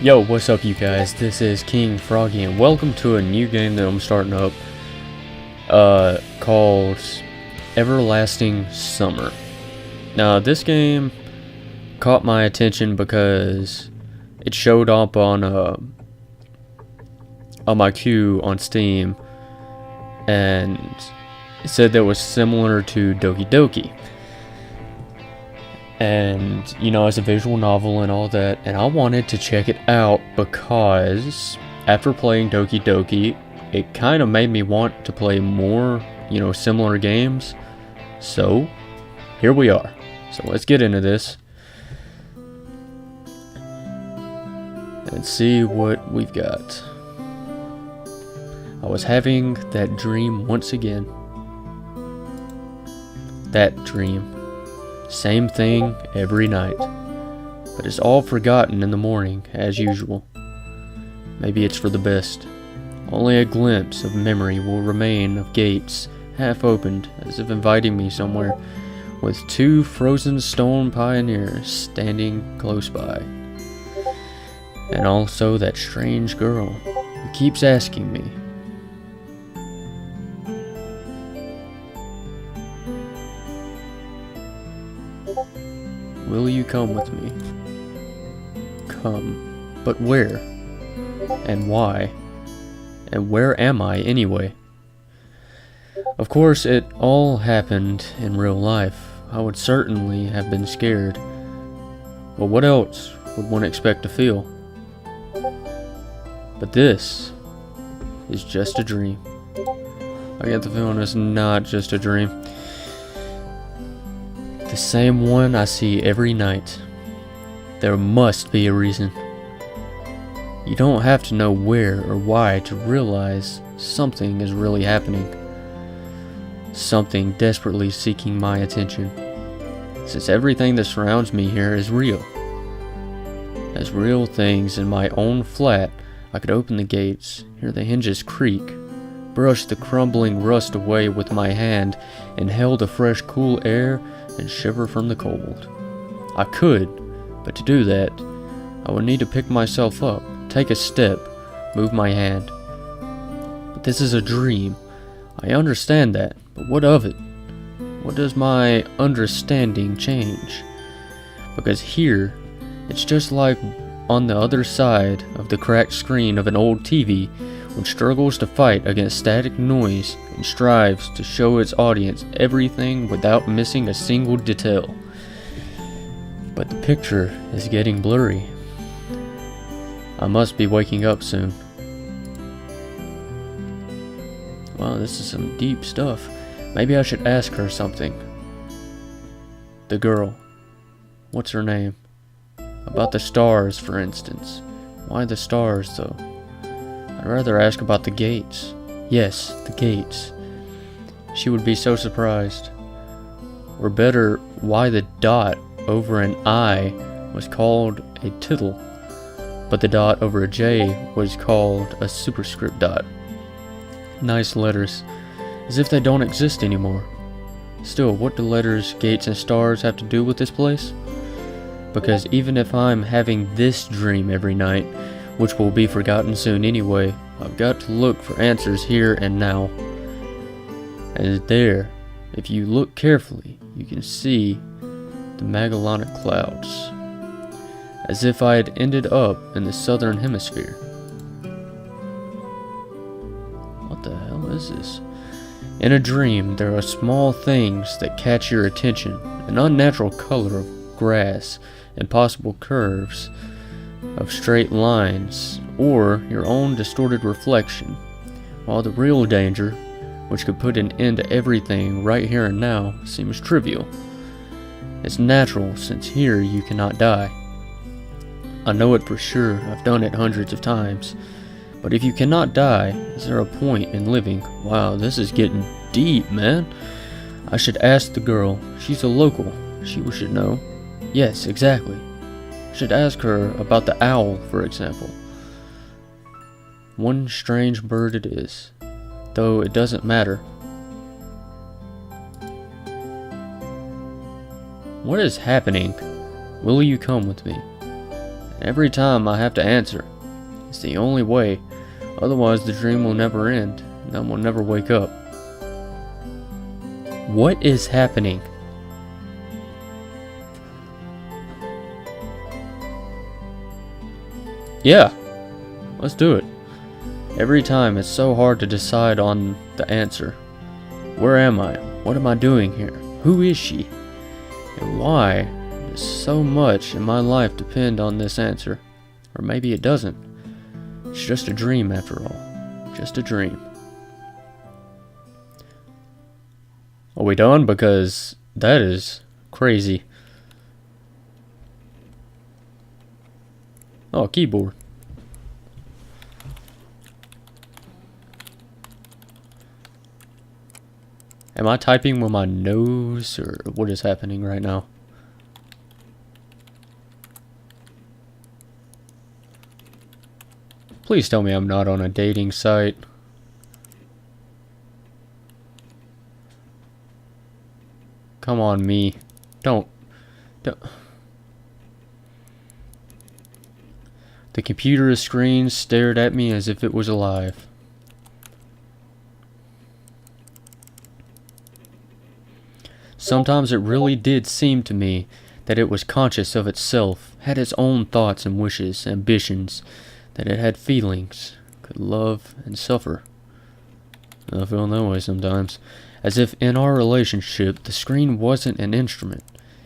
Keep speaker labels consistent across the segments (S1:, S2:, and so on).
S1: Yo, what's up you guys? This is King Froggy and welcome to a new game that I'm starting up called Everlasting Summer. Now this game caught my attention because it showed up on my queue on Steam and it said that it was similar to Doki Doki. And, you know, it's a visual novel and all that, and I wanted to check it out because after playing Doki Doki, it kind of made me want to play more, you know, similar games. So, here we are. So let's get into this and see what we've got. I was having that dream once again. That dream. Same thing every night, but it's all forgotten in the morning, as usual. Maybe it's for the best. Only a glimpse of memory will remain of gates, half opened, as if inviting me somewhere, with two frozen stone pioneers standing close by. And also that strange girl who keeps asking me, will you come with me? Come. But where? And why? And where am I anyway? Of course, it all happened in real life. I would certainly have been scared. But what else would one expect to feel? But this is just a dream. I get the feeling it's not just a dream. The same one I see every night. There must be a reason. You don't have to know where or why to realize something is really happening. Something desperately seeking my attention. Since everything that surrounds me here is real. As real things in my own flat, I could open the gates, hear the hinges creak, brush the crumbling rust away with my hand, inhale the fresh cool air, and shiver from the cold. I could, but to do that, I would need to pick myself up, take a step, move my hand. But this is a dream. I understand that, but what of it? What does my understanding change? Because here, it's just like on the other side of the cracked screen of an old TV, which struggles to fight against static noise and strives to show its audience everything without missing a single detail. But the picture is getting blurry. I must be waking up soon. Wow, this is some deep stuff. Maybe I should ask her something. The girl. What's her name? About the stars, for instance. Why the stars, though? I'd rather ask about the gates. Yes, the gates. She would be so surprised. Or better, why the dot over an I was called a tittle, but the dot over a J was called a superscript dot. Nice letters, as if they don't exist anymore. Still, what do letters, gates, and stars have to do with this place? Because even if I'm having this dream every night, which will be forgotten soon anyway, I've got to look for answers here and now. And there, if you look carefully, you can see the Magellanic Clouds, as if I had ended up in the southern hemisphere. What the hell is this? In a dream, there are small things that catch your attention, an unnatural color of grass, impossible curves of straight lines, or your own distorted reflection, while the real danger, which could put an end to everything right here and now, seems trivial. It's natural, since here you cannot die. I know it for sure, I've done it hundreds of times. But if you cannot die, is there a point in living? Wow, this is getting deep, man. I should ask the girl. She's a local. She should know. Yes, exactly. Should ask her about the owl, for example. One strange bird it is, though it doesn't matter. What is happening? Will you come with me? Every time I have to answer. It's the only way. Otherwise, the dream will never end, and I will never wake up. What is happening? Yeah, let's do it. Every time it's so hard to decide on the answer. Where am I? What am I doing here? Who is she? And why does so much in my life depend on this answer? Or maybe it doesn't. It's just a dream after all. Just a dream. Are we done? Because that is crazy. Oh, keyboard. Am I typing with my nose, or what is happening right now? Please tell me I'm not on a dating site. Come on, me. Don't. The computer screen stared at me as if it was alive. Sometimes it really did seem to me that it was conscious of itself, had its own thoughts and wishes, ambitions, that it had feelings, could love and suffer. I feel that way sometimes, as if in our relationship the screen wasn't an instrument.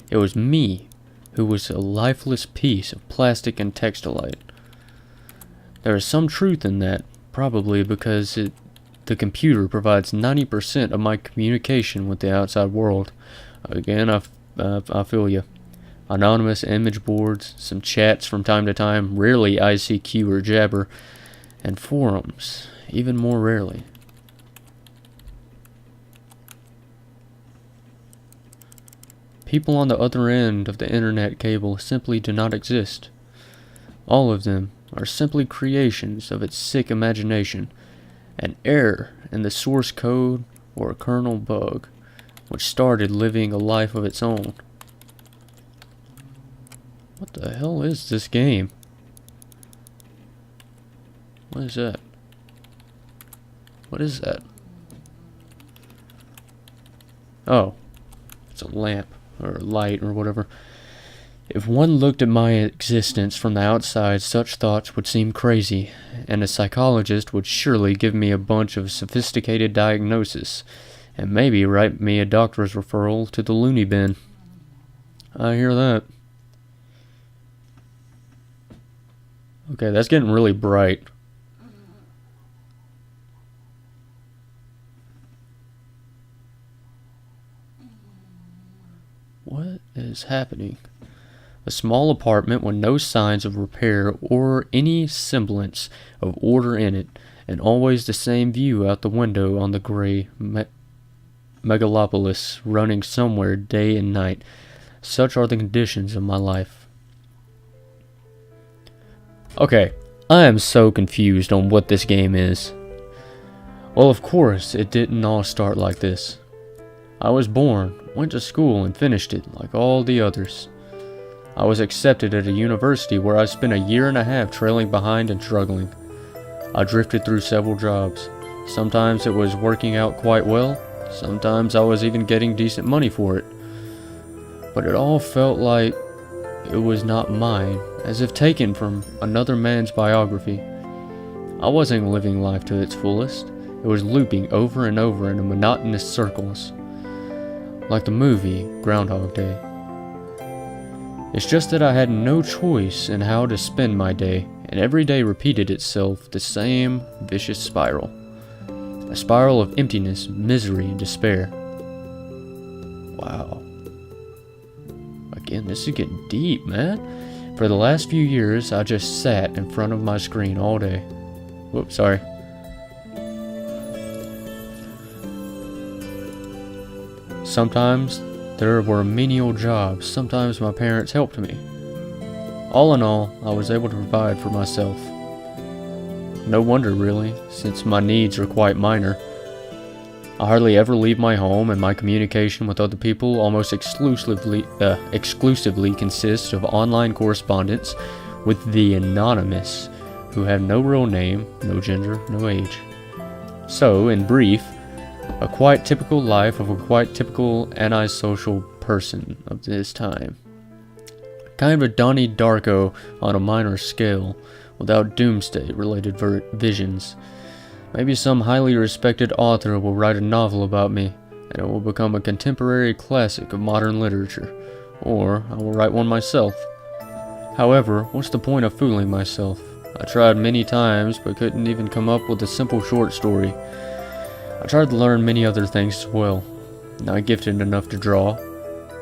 S1: It was me, who was a lifeless piece of plastic and textilite. There is some truth in that, probably because the computer provides 90% of my communication with the outside world. Again, I feel you. Anonymous image boards, some chats from time to time, rarely ICQ or Jabber, and forums, even more rarely. People on the other end of the internet cable simply do not exist. All of them are simply creations of its sick imagination, an error in the source code or a kernel bug, which started living a life of its own. What the hell is this game? What is that? What is that? Oh, it's a lamp, or light, or whatever. If one looked at my existence from the outside, such thoughts would seem crazy, and a psychologist would surely give me a bunch of sophisticated diagnosis, and maybe write me a doctor's referral to the loony bin. I hear that. Okay, that's getting really bright. What is happening? A small apartment with no signs of repair or any semblance of order in it, and always the same view out the window on the gray megalopolis running somewhere day and night. Such are the conditions of my life. Okay, I am so confused on what this game is. Well, of course, it didn't all start like this. I was born, went to school, and finished it like all the others. I was accepted at a university where I spent a year and a half trailing behind and struggling. I drifted through several jobs. Sometimes it was working out quite well, sometimes I was even getting decent money for it. But it all felt like it was not mine, as if taken from another man's biography. I wasn't living life to its fullest. It was looping over and over in monotonous circles, like the movie Groundhog Day. It's just that I had no choice in how to spend my day, and every day repeated itself, the same vicious spiral. A spiral of emptiness, misery, and despair. Wow. Again, this is getting deep, man. For the last few years, I just sat in front of my screen all day. Whoops, sorry. Sometimes there were menial jobs, sometimes my parents helped me. All in all, I was able to provide for myself. No wonder really, since my needs are quite minor. I hardly ever leave my home, and my communication with other people almost exclusively consists of online correspondence with the anonymous, who have no real name, no gender, no age. So, in brief, a quite typical life of a quite typical antisocial person of this time. Kind of a Donnie Darko on a minor scale, without doomsday-related visions. Maybe some highly respected author will write a novel about me, and it will become a contemporary classic of modern literature. Or I will write one myself. However, what's the point of fooling myself? I tried many times, but couldn't even come up with a simple short story. I tried to learn many other things as well. Not gifted enough to draw.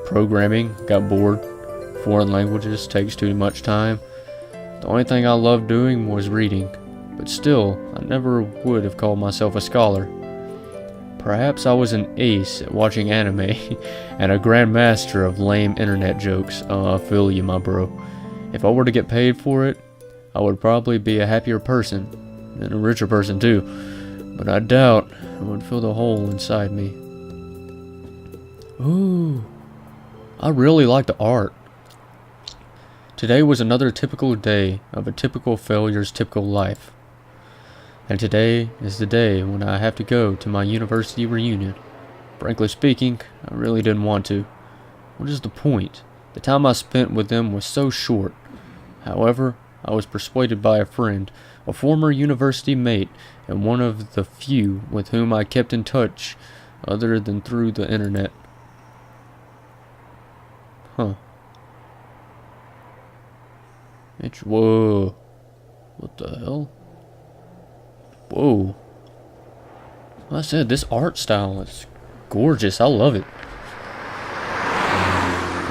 S1: Programming, got bored. Foreign languages takes too much time. The only thing I loved doing was reading, but still, I never would have called myself a scholar. Perhaps I was an ace at watching anime, and a grandmaster of lame internet jokes. I feel you, my bro. If I were to get paid for it, I would probably be a happier person, and a richer person too, but I doubt it would fill the hole inside me. Ooh, I really like the art. Today was another typical day of a typical failure's typical life. And today is the day when I have to go to my university reunion. Frankly speaking, I really didn't want to. What is the point? The time I spent with them was so short. However, I was persuaded by a friend, a former university mate, and one of the few with whom I kept in touch other than through the internet. Huh. Whoa. What the hell? Whoa. Like I said, this art style is gorgeous. I love it.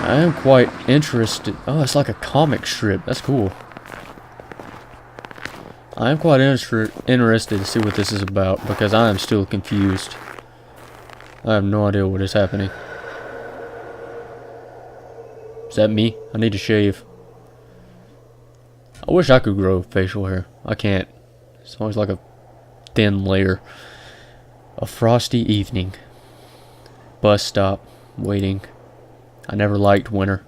S1: I am quite interested. Oh, it's like a comic strip. That's cool. I am quite interested to see what this is about, because I am still confused. I have no idea what is happening. Is that me? I need to shave. I wish I could grow facial hair. I can't. It's always like a thin layer. A frosty evening. Bus stop. Waiting. I never liked winter.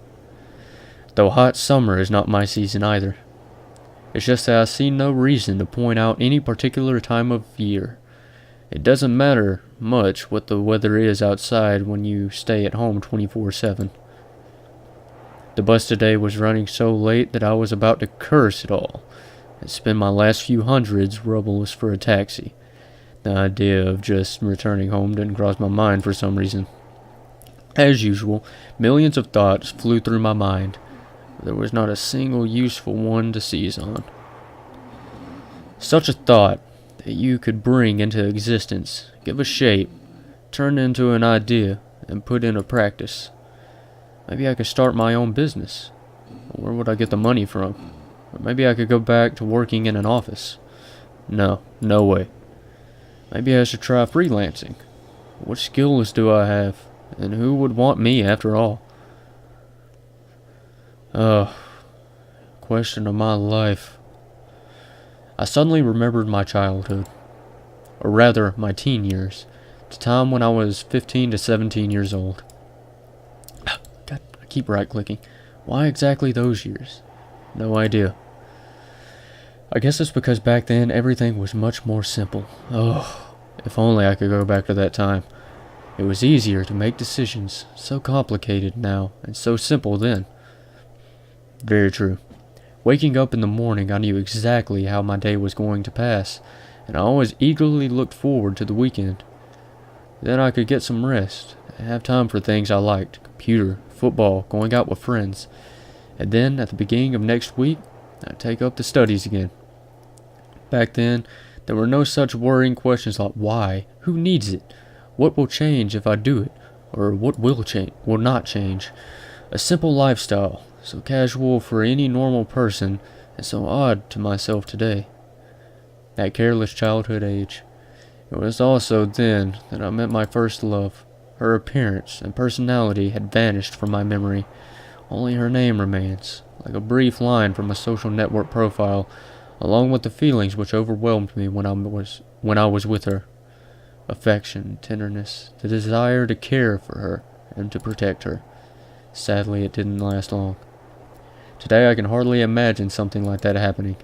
S1: Though hot summer is not my season either. It's just that I see no reason to point out any particular time of year. It doesn't matter much what the weather is outside when you stay at home 24/7. The bus today was running so late that I was about to curse it all and spend my last few hundreds rubles for a taxi. The idea of just returning home didn't cross my mind for some reason. As usual, millions of thoughts flew through my mind, but there was not a single useful one to seize on. Such a thought that you could bring into existence, give a shape, turn into an idea, and put into practice. Maybe I could start my own business. Where would I get the money from? Or maybe I could go back to working in an office. No way. Maybe I should try freelancing. What skills do I have? And who would want me after all? Question of my life. I suddenly remembered my childhood. Or rather, my teen years. The time when I was 15 to 17 years old. God, I keep right-clicking. Why exactly those years? No idea. I guess it's because back then everything was much more simple. If only I could go back to that time. It was easier to make decisions, so complicated now, and so simple then. Very true. Waking up in the morning, I knew exactly how my day was going to pass, and I always eagerly looked forward to the weekend. Then I could get some rest, and have time for things I liked, computer, football, going out with friends. And then, at the beginning of next week, I'd take up the studies again. Back then, there were no such worrying questions like why, who needs it, what will change if I do it, or what will not change. A simple lifestyle, so casual for any normal person, and so odd to myself today. That careless childhood age. It was also then that I met my first love. Her appearance and personality had vanished from my memory. Only her name remains, like a brief line from a social network profile, along with the feelings which overwhelmed me when I was with her. Affection, tenderness, the desire to care for her and to protect her. Sadly, it didn't last long. Today I can hardly imagine something like that happening.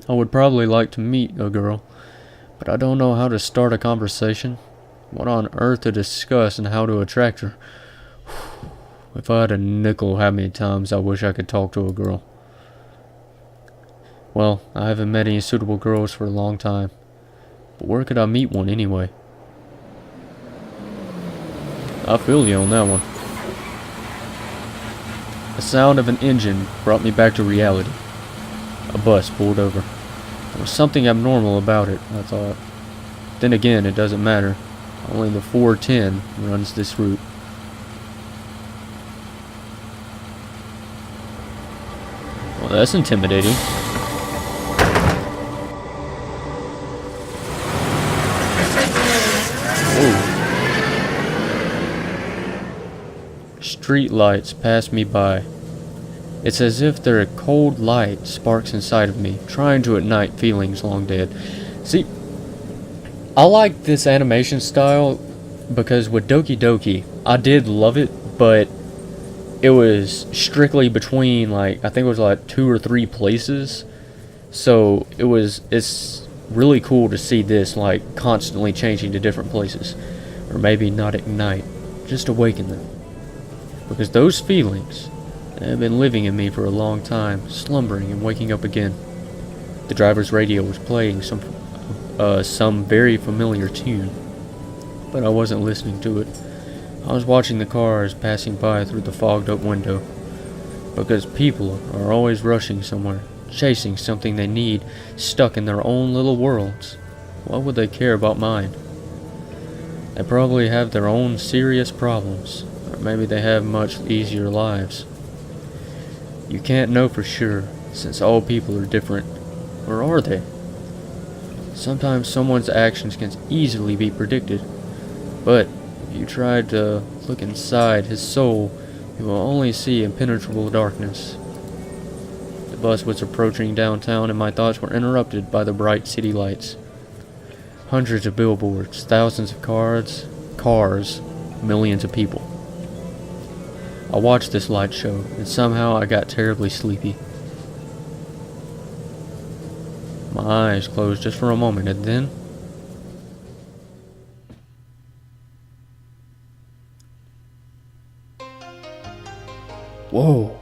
S1: I would probably like to meet a girl, but I don't know how to start a conversation, what on earth to discuss, and how to attract her. If I had a nickel how many times I wish I could talk to a girl. Well, I haven't met any suitable girls for a long time, but where could I meet one anyway? I feel you on that one. The sound of an engine brought me back to reality. A bus pulled over. There was something abnormal about it, I thought. Then again, it doesn't matter. Only the 410 runs this route. Well, that's intimidating. Whoa. Street lights pass me by. It's as if their cold light sparks inside of me, trying to ignite feelings long dead. See, I like this animation style because with Doki Doki, I did love it, but it was strictly between, like, I think it was like 2 or 3 places. So it's really cool to see this, like, constantly changing to different places. Or maybe not ignite, just awaken them. Because those feelings have been living in me for a long time, slumbering and waking up again. The driver's radio was playing some very familiar tune, but I wasn't listening to it. I was watching the cars passing by through the fogged up window, because people are always rushing somewhere, chasing something they need, stuck in their own little worlds. Why would they care about mine? They probably have their own serious problems, or maybe they have much easier lives. You can't know for sure, since all people are different. Or are they? Sometimes someone's actions can easily be predicted, but if you try to look inside his soul, you will only see impenetrable darkness. The bus was approaching downtown, and my thoughts were interrupted by the bright city lights. Hundreds of billboards, thousands of cars, millions of people. I watched this light show, and somehow I got terribly sleepy. My eyes closed just for a moment, and then... Whoa!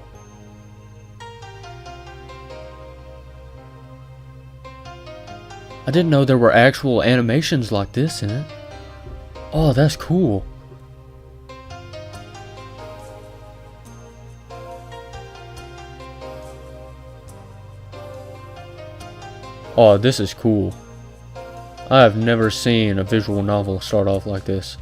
S1: I didn't know there were actual animations like this in it. Oh, that's cool. Oh, this is cool. I have never seen a visual novel start off like this.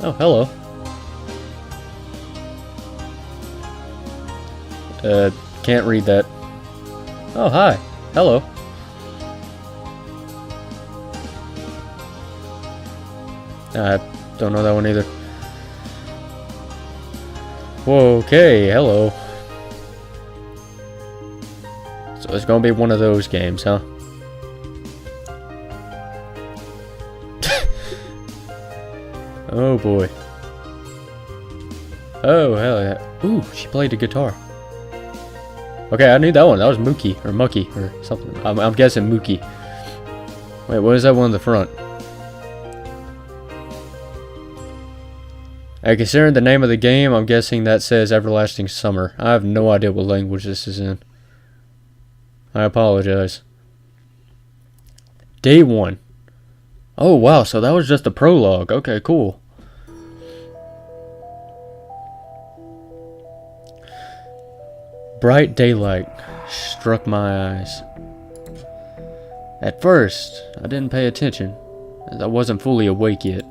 S1: Oh, hello. Can't read that. Oh, hi. Hello. I don't know that one either. Whoa, okay, hello. So it's gonna be one of those games, huh? Oh boy. Oh, hell yeah. Ooh, she played the guitar. Okay, I knew that one. That was Mookie, or Mucky, or something. I'm guessing Mookie. Wait, what is that one in the front? And considering the name of the game, I'm guessing that says Everlasting Summer. I have no idea what language this is in. I apologize. Day 1. Oh, wow, so that was just the prologue. Okay, cool. Bright daylight struck my eyes. At first, I didn't pay attention, as I wasn't fully awake yet.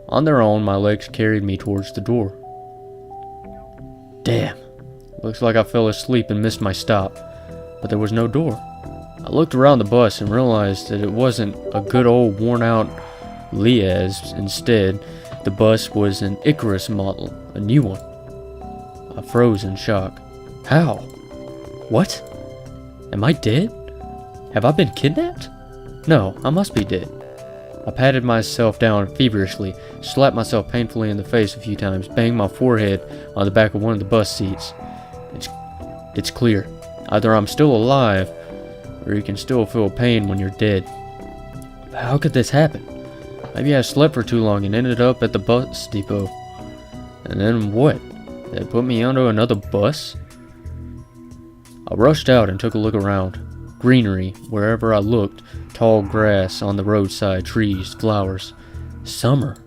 S1: On their own, my legs carried me towards the door. Damn, looks like I fell asleep and missed my stop, but there was no door. I looked around the bus and realized that it wasn't a good old worn-out Liaz. Instead, the bus was an Icarus model, a new one. I froze in shock. How? What? Am I dead? Have I been kidnapped? No, I must be dead. I patted myself down feverishly, slapped myself painfully in the face a few times, banged my forehead on the back of one of the bus seats. It's clear. Either I'm still alive, or you can still feel pain when you're dead. But how could this happen? Maybe I slept for too long and ended up at the bus depot. And then what? They put me onto another bus? I rushed out and took a look around. Greenery, wherever I looked, tall grass on the roadside, trees, flowers. Summer.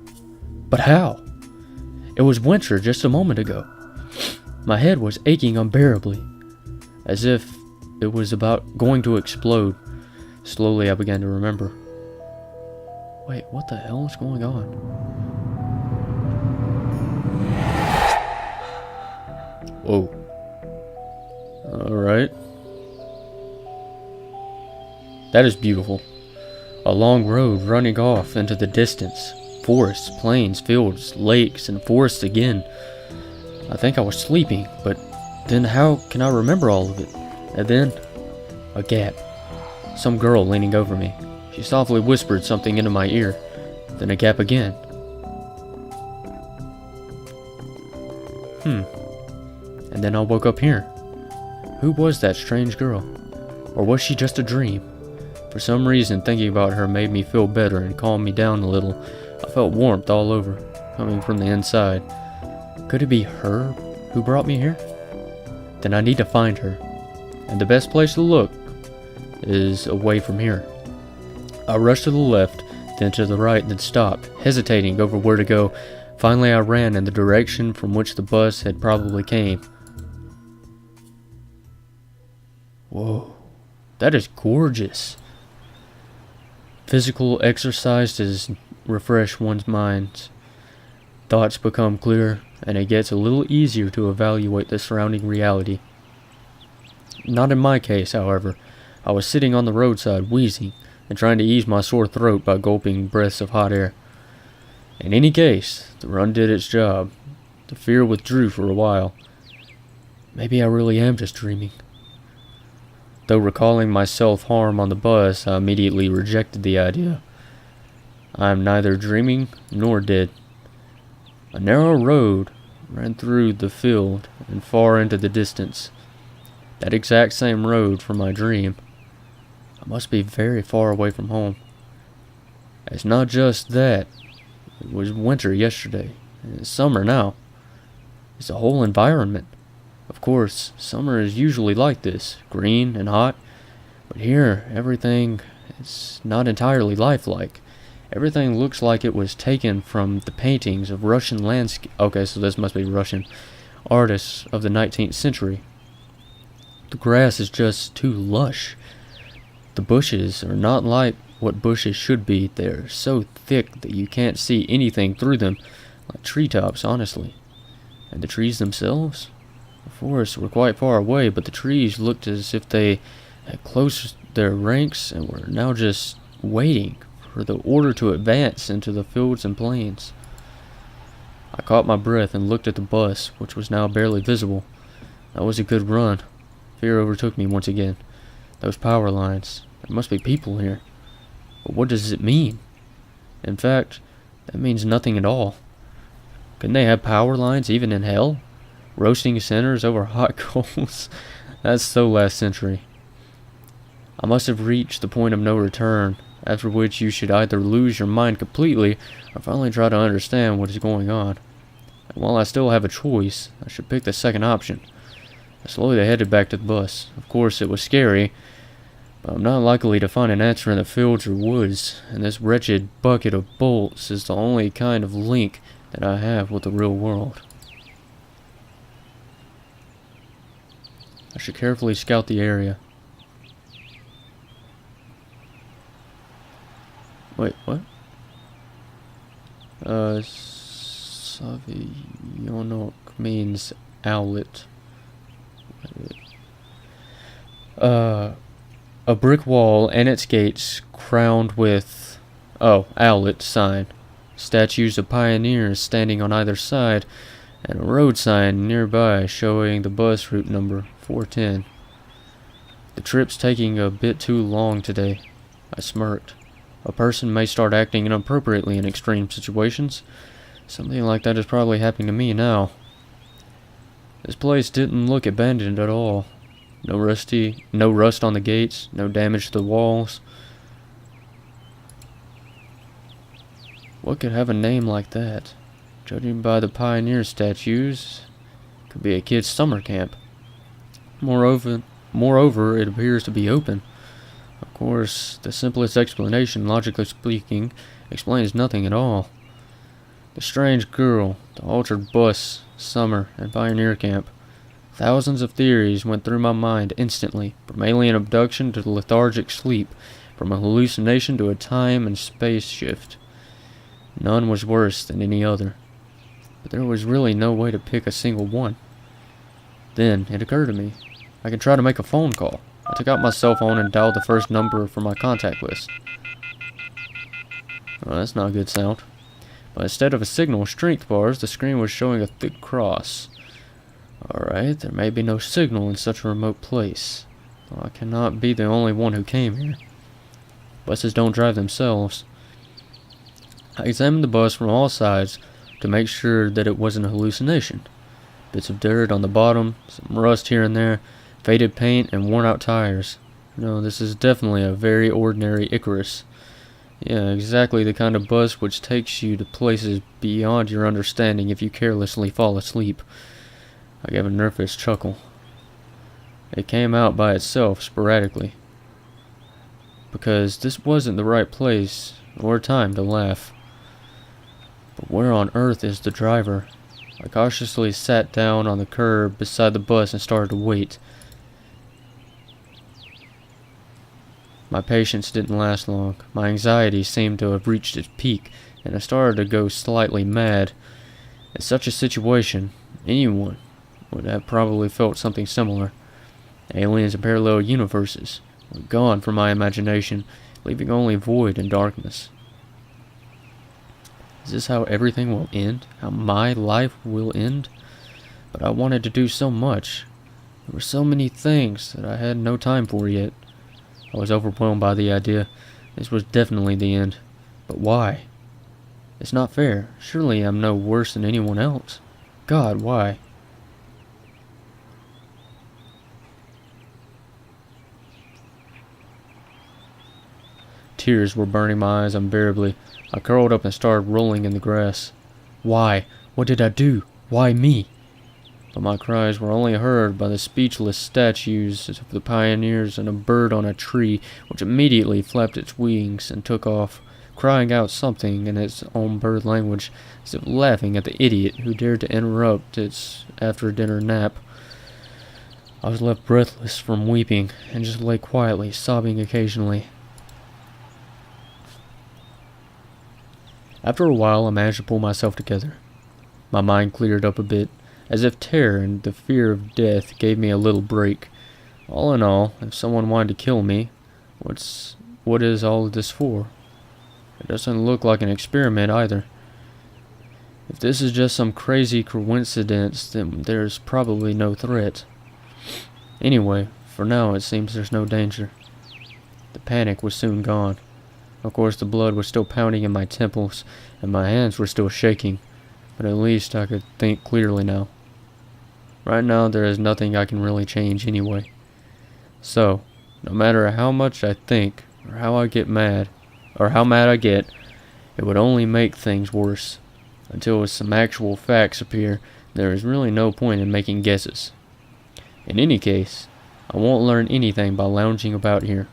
S1: But how? It was winter just a moment ago. My head was aching unbearably, as if it was about going to explode. Slowly I began to remember. Wait, what the hell is going on? Whoa. Alright. That is beautiful. A long road running off into the distance. Forests, plains, fields, lakes, and forests again. I think I was sleeping, but then how can I remember all of it? And then, a gap. Some girl leaning over me. She softly whispered something into my ear. Then a gap again. And then I woke up here. Who was that strange girl? Or was she just a dream? For some reason, thinking about her made me feel better and calmed me down a little. I felt warmth all over, coming from the inside. Could it be her who brought me here? Then I need to find her. And the best place to look is away from here. I rushed to the left, then to the right, then stopped, hesitating over where to go. Finally, I ran in the direction from which the bus had probably came. Whoa, that is gorgeous. Physical exercise does refresh one's mind. Thoughts become clearer, and it gets a little easier to evaluate the surrounding reality. Not in my case, however. I was sitting on the roadside, wheezing, and trying to ease my sore throat by gulping breaths of hot air. In any case, the run did its job. The fear withdrew for a while. Maybe I really am just dreaming. Though recalling my self-harm on the bus, I immediately rejected the idea. I am neither dreaming nor dead. A narrow road ran through the field and far into the distance. That exact same road from my dream. I must be very far away from home. It's not just that. It was winter yesterday, and it's summer now. It's the whole environment. Of course, summer is usually like this, green and hot, but here, everything is not entirely lifelike. Everything looks like it was taken from the paintings of Russian landscape. Okay, so this must be Russian artists of the 19th century. The grass is just too lush. The bushes are not like what bushes should be. They're so thick that you can't see anything through them, like treetops, honestly. And the trees themselves? The forests were quite far away, but the trees looked as if they had closed their ranks and were now just waiting for the order to advance into the fields and plains. I caught my breath and looked at the bus, which was now barely visible. That was a good run. Fear overtook me once again. Those power lines. There must be people here. But what does it mean? In fact, that means nothing at all. Couldn't they have power lines even in hell? Roasting sinners over hot coals? That's so last century. I must have reached the point of no return, after which you should either lose your mind completely or finally try to understand what is going on. And while I still have a choice, I should pick the second option. I slowly headed back to the bus. Of course, it was scary, but I'm not likely to find an answer in the fields or woods, and this wretched bucket of bolts is the only kind of link that I have with the real world. I should carefully scout the area. Wait, what? Savionok means owlet. A brick wall and its gates crowned with, owlet sign. Statues of pioneers standing on either side, and a road sign nearby showing the bus route number 410. The trip's taking a bit too long today. I smirked. A person may start acting inappropriately in extreme situations. Something like that is probably happening to me now. This place didn't look abandoned at all. No rust on the gates, no damage to the walls. What could have a name like that? Judging by the pioneer statues, could be a kid's summer camp. Moreover, it appears to be open. Of course, the simplest explanation, logically speaking, explains nothing at all. The strange girl, the altered bus, summer, and pioneer camp. Thousands of theories went through my mind instantly, from alien abduction to lethargic sleep, from a hallucination to a time and space shift. None was worse than any other, but there was really no way to pick a single one. Then it occurred to me, I could try to make a phone call. I took out my cell phone and dialed the first number from my contact list. Oh, that's not a good sound. But instead of a signal strength bars, the screen was showing a thick cross. Alright, there may be no signal in such a remote place. Well, I cannot be the only one who came here. Buses don't drive themselves. I examined the bus from all sides to make sure that it wasn't a hallucination. Bits of dirt on the bottom, some rust here and there, faded paint, and worn out tires. No, this is definitely a very ordinary Icarus. Yeah, exactly the kind of bus which takes you to places beyond your understanding if you carelessly fall asleep. I gave a nervous chuckle. It came out by itself sporadically. Because this wasn't the right place or time to laugh. But where on earth is the driver? I cautiously sat down on the curb beside the bus and started to wait. My patience didn't last long. My anxiety seemed to have reached its peak, and I started to go slightly mad. In such a situation, anyone would have probably felt something similar. Aliens and parallel universes were gone from my imagination, leaving only void and darkness. Is this how everything will end? How my life will end? But I wanted to do so much. There were so many things that I had no time for yet. I was overwhelmed by the idea. This was definitely the end. But why? It's not fair. Surely I'm no worse than anyone else. God, why? Tears were burning my eyes unbearably. I curled up and started rolling in the grass. Why? What did I do? Why me? But my cries were only heard by the speechless statues of the pioneers and a bird on a tree, which immediately flapped its wings and took off, crying out something in its own bird language, as if laughing at the idiot who dared to interrupt its after-dinner nap. I was left breathless from weeping, and just lay quietly, sobbing occasionally. After a while, I managed to pull myself together. My mind cleared up a bit, as if terror and the fear of death gave me a little break. All in all, if someone wanted to kill me, what is all of this for? It doesn't look like an experiment either. If this is just some crazy coincidence, then there's probably no threat. Anyway, for now it seems there's no danger. The panic was soon gone. Of course, the blood was still pounding in my temples, and my hands were still shaking, but at least I could think clearly now. Right now, there is nothing I can really change anyway. So, no matter how much I think, or how mad I get, it would only make things worse. Until some actual facts appear, there is really no point in making guesses. In any case, I won't learn anything by lounging about here.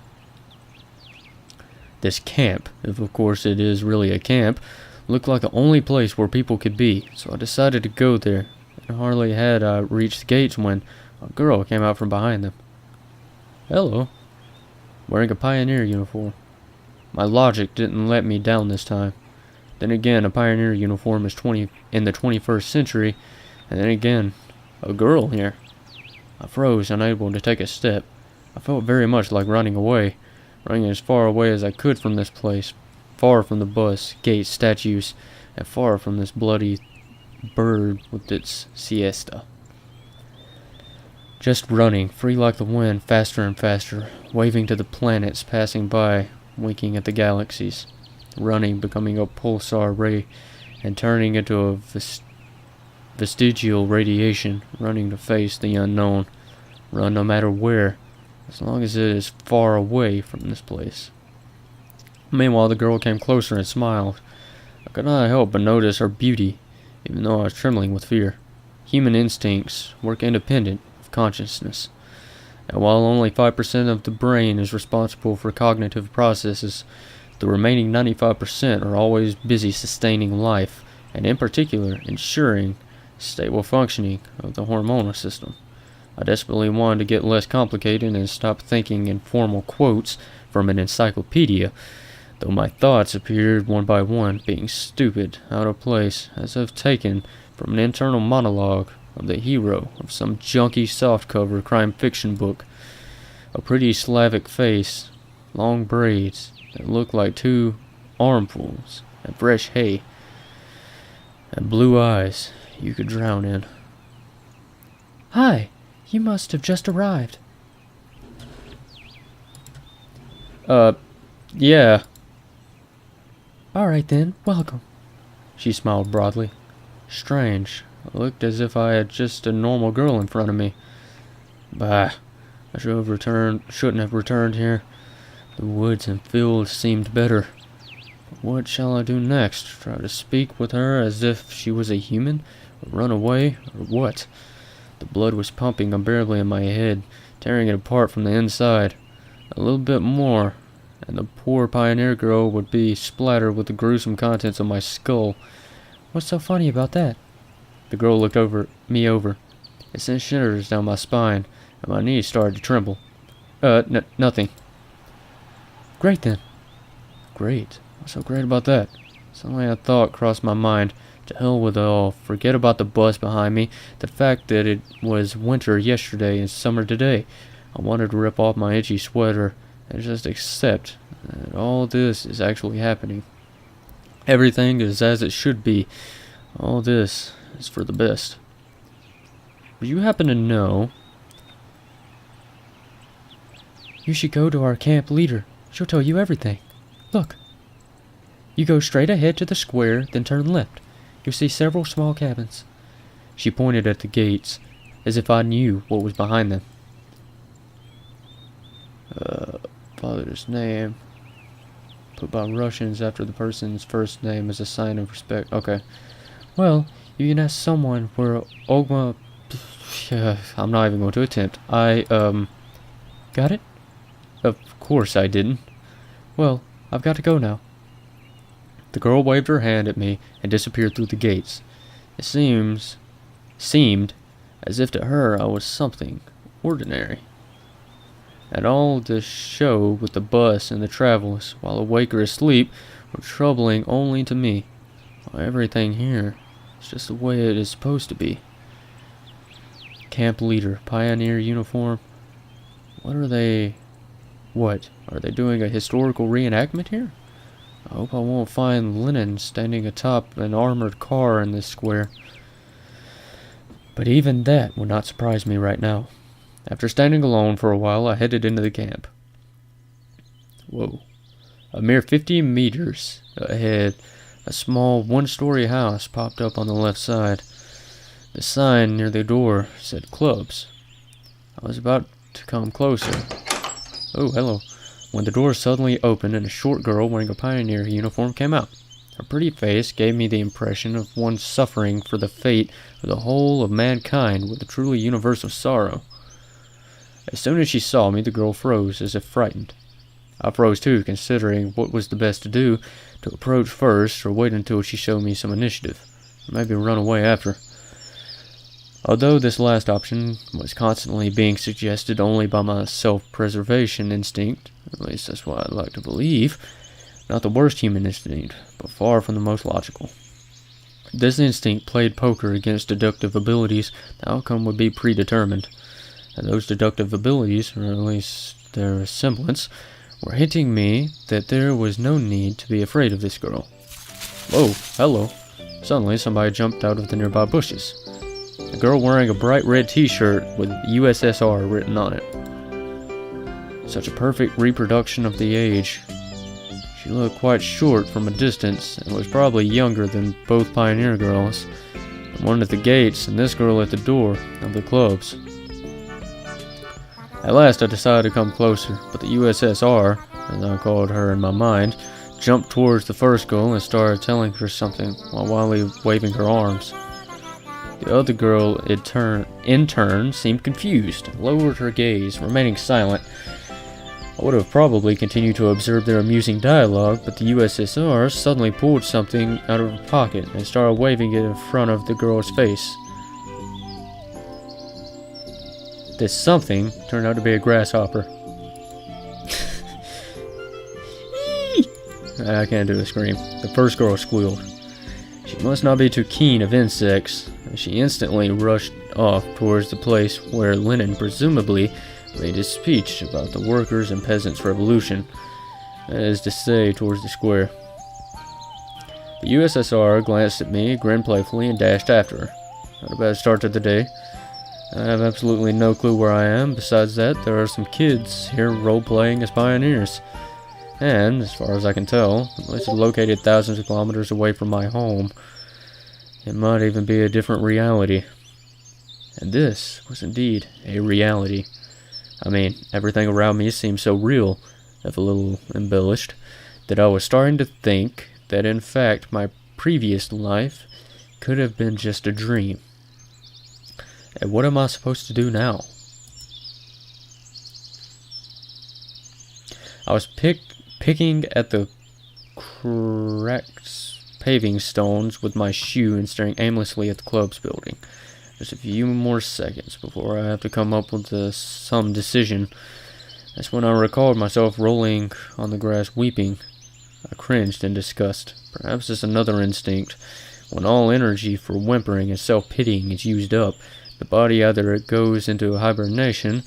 S1: This camp, if of course it is really a camp, looked like the only place where people could be, so I decided to go there, and hardly had I reached the gates when a girl came out from behind them. Hello. Wearing a pioneer uniform. My logic didn't let me down this time. Then again, a pioneer uniform is in the 21st century, and then again, a girl here. I froze, unable to take a step. I felt very much like running away. Running as far away as I could from this place, far from the bus, gates, statues, and far from this bloody bird with its siesta. Just running, free like the wind, faster and faster, waving to the planets passing by, winking at the galaxies. Running, becoming a pulsar ray, and turning into a vestigial radiation, running to face the unknown. Run no matter where, as long as it is far away from this place. Meanwhile, the girl came closer and smiled. I could not help but notice her beauty, even though I was trembling with fear. Human instincts work independent of consciousness, and while only 5% of the brain is responsible for cognitive processes, the remaining 95% are always busy sustaining life, and in particular, ensuring stable functioning of the hormonal system. I desperately wanted to get less complicated and stop thinking in formal quotes from an encyclopedia, though my thoughts appeared one by one, being stupid, out of place, as if taken from an internal monologue of the hero of some junky softcover crime fiction book. A pretty Slavic face, long braids that looked like 2 armfuls of fresh hay, and blue eyes you could drown in.
S2: Hi, you must have just arrived.
S1: Yeah.
S2: Alright then, welcome.
S1: She smiled broadly. Strange. It looked as if I had just a normal girl in front of me. Bah. I shouldn't have returned here. The woods and fields seemed better. But what shall I do next? Try to speak with her as if she was a human? Or run away? Or what? The blood was pumping unbearably in my head, tearing it apart from the inside. A little bit more, and the poor pioneer girl would be splattered with the gruesome contents of my skull.
S2: What's so funny about that?
S1: The girl looked me over. It sent shivers down my spine, and my knees started to tremble. Nothing.
S2: Great then.
S1: Great? What's so great about that? Suddenly a thought crossed my mind. To hell with it all. Forget about the bus behind me. The fact that it was winter yesterday and summer today. I wanted to rip off my itchy sweater and just accept that all this is actually happening. Everything is as it should be. All this is for the best. Do you happen to know?
S2: You should go to our camp leader. She'll tell you everything. Look. You go straight ahead to the square, then turn left. You'll see several small cabins.
S1: She pointed at the gates, as if I knew what was behind them. Father's name. Put by Russians after the person's first name as a sign of respect. Okay.
S2: Well, you can ask someone where Ogma...
S1: I'm not even going to attempt.
S2: Got it?
S1: Of course I didn't.
S2: Well, I've got to go now.
S1: The girl waved her hand at me and disappeared through the gates. It seemed as if to her I was something ordinary. And all this show with the bus and the travels, while awake or asleep, were troubling only to me. While everything here is just the way it is supposed to be. Camp leader, pioneer uniform. What? Are they doing a historical reenactment here? I hope I won't find Lenin standing atop an armored car in this square. But even that would not surprise me right now. After standing alone for a while, I headed into the camp. Whoa. A mere 50 meters ahead, a small one-story house popped up on the left side. The sign near the door said clubs. I was about to come closer. Oh, hello. When the door suddenly opened and a short girl wearing a pioneer uniform came out. Her pretty face gave me the impression of one suffering for the fate of the whole of mankind with a truly universal sorrow. As soon as she saw me, the girl froze as if frightened. I froze too, considering what was the best to do, to approach first or wait until she showed me some initiative, or maybe run away after. Although this last option was constantly being suggested only by my self-preservation instinct, at least that's what I'd like to believe, not the worst human instinct, but far from the most logical. If this instinct played poker against deductive abilities, the outcome would be predetermined. And those deductive abilities, or at least their semblance, were hinting me that there was no need to be afraid of this girl. Whoa, hello. Suddenly somebody jumped out of the nearby bushes. A girl wearing a bright red t-shirt with USSR written on it. Such a perfect reproduction of the age She looked quite short from a distance and was probably younger than both pioneer girls, the one at the gates and this girl at the door of the clubs. At last I decided to come closer, but the USSR, as I called her in my mind, jumped towards the first girl and started telling her something while wildly waving her arms. The other girl, in turn, seemed confused and lowered her gaze, remaining silent. I would have probably continued to observe their amusing dialogue, but the USSR suddenly pulled something out of her pocket and started waving it in front of the girl's face. This something turned out to be a grasshopper. I can't do a scream. The first girl squealed. She must not be too keen of insects, and she instantly rushed off towards the place where Lenin presumably made his speech about the workers' and peasants' revolution, that is to say, towards the square. The USSR glanced at me, grinned playfully, and dashed after her. Not a bad start to the day. I have absolutely no clue where I am. Besides that, there are some kids here role-playing as pioneers. And, as far as I can tell, the place is located thousands of kilometers away from my home. It might even be a different reality. And this was indeed a reality. I mean, everything around me seemed so real, if a little embellished, that I was starting to think that in fact my previous life could have been just a dream. And what am I supposed to do now? I was picking at the cracked paving stones with my shoe and staring aimlessly at the club's building. Just a few more seconds before I have to come up with some decision. That's when I recalled myself rolling on the grass weeping. I cringed in disgust. Perhaps it's another instinct. When all energy for whimpering and self-pitying is used up, the body either goes into hibernation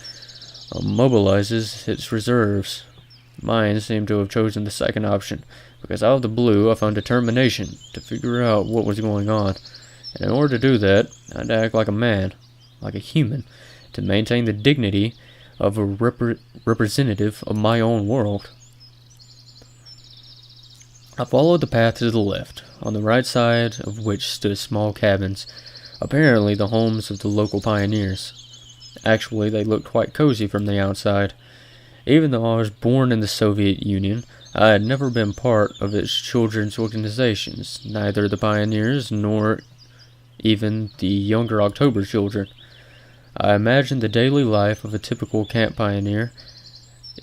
S1: or mobilizes its reserves. Mine seemed to have chosen the second option, because out of the blue I found determination to figure out what was going on. And in order to do that, I had to act like a man, like a human, to maintain the dignity of a representative of my own world. I followed the path to the left, on the right side of which stood small cabins, apparently the homes of the local pioneers. Actually, they looked quite cozy from the outside. Even though I was born in the Soviet Union, I had never been part of its children's organizations, neither the pioneers nor even the younger October children. I imagined the daily life of a typical camp pioneer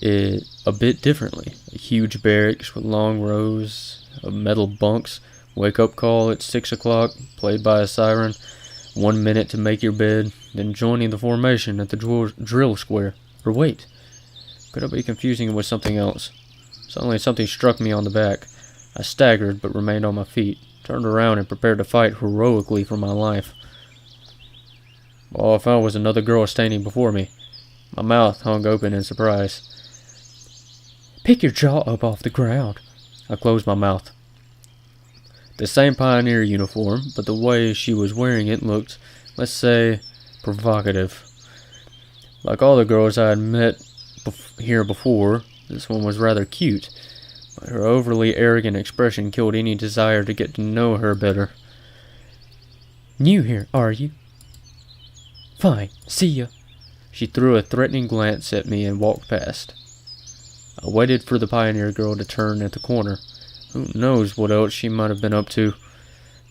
S1: a bit differently. A huge barracks with long rows of metal bunks, wake-up call at 6 o'clock, played by a siren, 1 minute to make your bed, then joining the formation at the drill square. Or wait, could I be confusing it with something else? Suddenly something struck me on the back. I staggered but remained on my feet, turned around and prepared to fight heroically for my life. All I found was another girl standing before me. My mouth hung open in surprise.
S2: Pick your jaw up off the ground.
S1: I closed my mouth. The same pioneer uniform, but the way she was wearing it looked, let's say, provocative. Like all the girls I had met here before, this one was rather cute, but her overly arrogant expression killed any desire to get to know her better.
S2: New here, are you? Fine, see ya.
S1: She threw a threatening glance at me and walked past. I waited for the pioneer girl to turn at the corner. Who knows what else she might have been up to.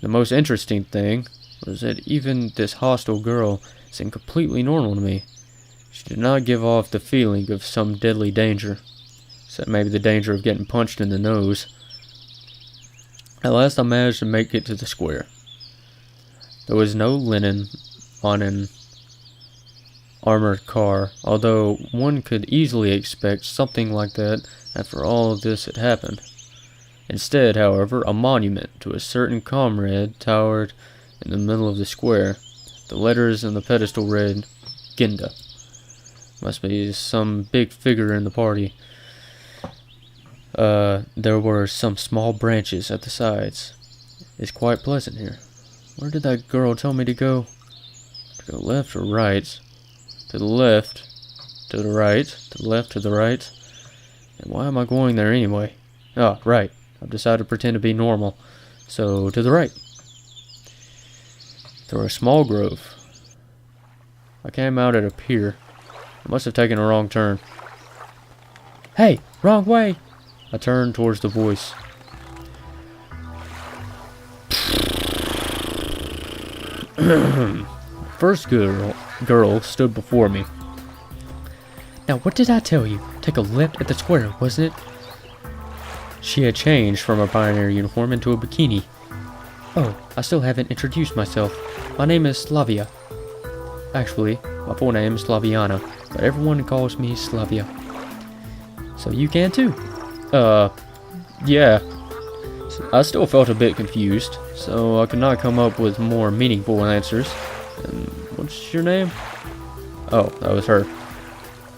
S1: The most interesting thing was that even this hostile girl seemed completely normal to me. She did not give off the feeling of some deadly danger, except maybe the danger of getting punched in the nose. At last I managed to make it to the square. There was no Lenin on an armored car, although one could easily expect something like that after all of this had happened. Instead, however, a monument to a certain comrade towered in the middle of the square. The letters on the pedestal read, Genda. Must be some big figure in the party. There were some small branches at the sides. It's quite pleasant here. Where did that girl tell me to go? To go left or right? To the left, to the right, to the left, to the right. And why am I going there anyway? Ah, right. I've decided to pretend to be normal. So, to the right. Through a small grove. I came out at a pier. I must have taken a wrong turn.
S2: Hey, wrong way!
S1: I turned towards the voice. First girl stood before me.
S2: Now, what did I tell you? Take a left at the square, wasn't it?
S1: She had changed from her pioneer uniform into a bikini.
S2: Oh, I still haven't introduced myself. My name is Slavia.
S1: Actually, my full name is Slaviana, but everyone calls me Slavia.
S2: So you can too?
S1: Yeah. I still felt a bit confused, so I could not come up with more meaningful answers. And what's your name? Oh, that was her.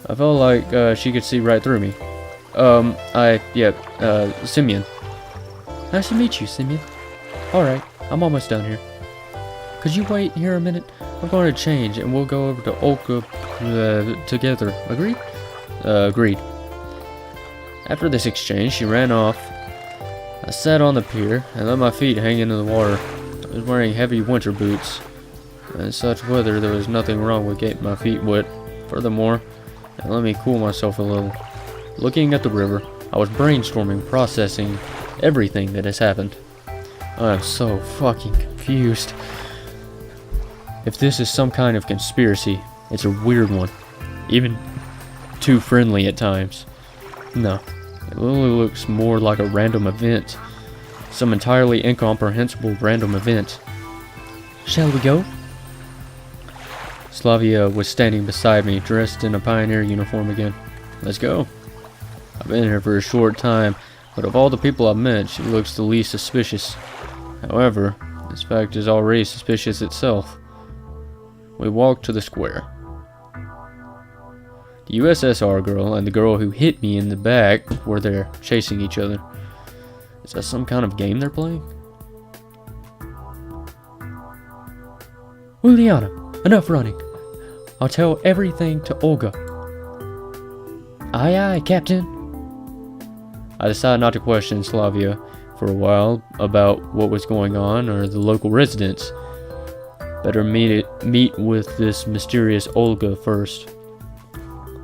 S1: I felt like she could see right through me. Simeon.
S2: Nice to meet you, Simeon. Alright, I'm almost done here. Could you wait here a minute? I'm going to change and we'll go over to Olga together. Agreed?
S1: Agreed. After this exchange, she ran off. I sat on the pier and let my feet hang into the water. I was wearing heavy winter boots. In such weather, there was nothing wrong with getting my feet wet. Furthermore, it let me cool myself a little. Looking at the river, I was brainstorming, processing everything that has happened. I am so fucking confused. If this is some kind of conspiracy, it's a weird one. Even too friendly at times. No, it really looks more like a random event. Some entirely incomprehensible random event.
S2: Shall we go?
S1: Slavia was standing beside me, dressed in a pioneer uniform again. Let's go. I've been here for a short time, but of all the people I've met, she looks the least suspicious. However, this fact is already suspicious itself. We walked to the square. The USSR girl and the girl who hit me in the back were there, chasing each other. Is that some kind of game they're playing?
S2: Juliana, enough running. I'll tell everything to Olga. Aye, aye, Captain.
S1: I decided not to question Slavia for a while about what was going on or the local residents. Better meet with this mysterious Olga first.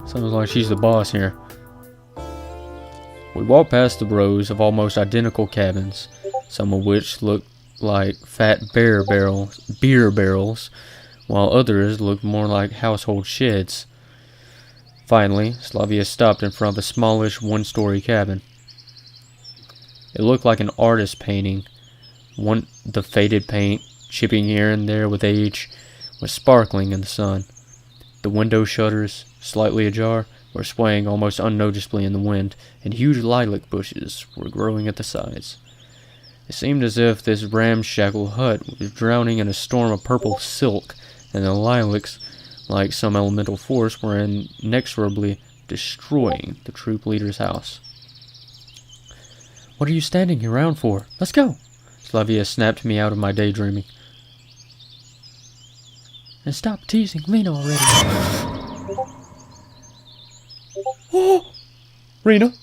S1: Sounds like she's the boss here. We walked past the rows of almost identical cabins, some of which looked like fat beer barrels, while others looked more like household sheds. Finally, Slavia stopped in front of a smallish one-story cabin. It looked like an artist painting. The faded paint, chipping here and there with age, was sparkling in the sun. The window shutters, slightly ajar, were swaying almost unnoticeably in the wind, and huge lilac bushes were growing at the sides. It seemed as if this ramshackle hut was drowning in a storm of purple silk, and the lilacs, like some elemental force, were inexorably destroying the troop leader's house.
S2: What are you standing around for? Let's go!
S1: Slavia snapped me out of my daydreaming.
S2: And stop teasing Lena already. Oh!
S1: Rena!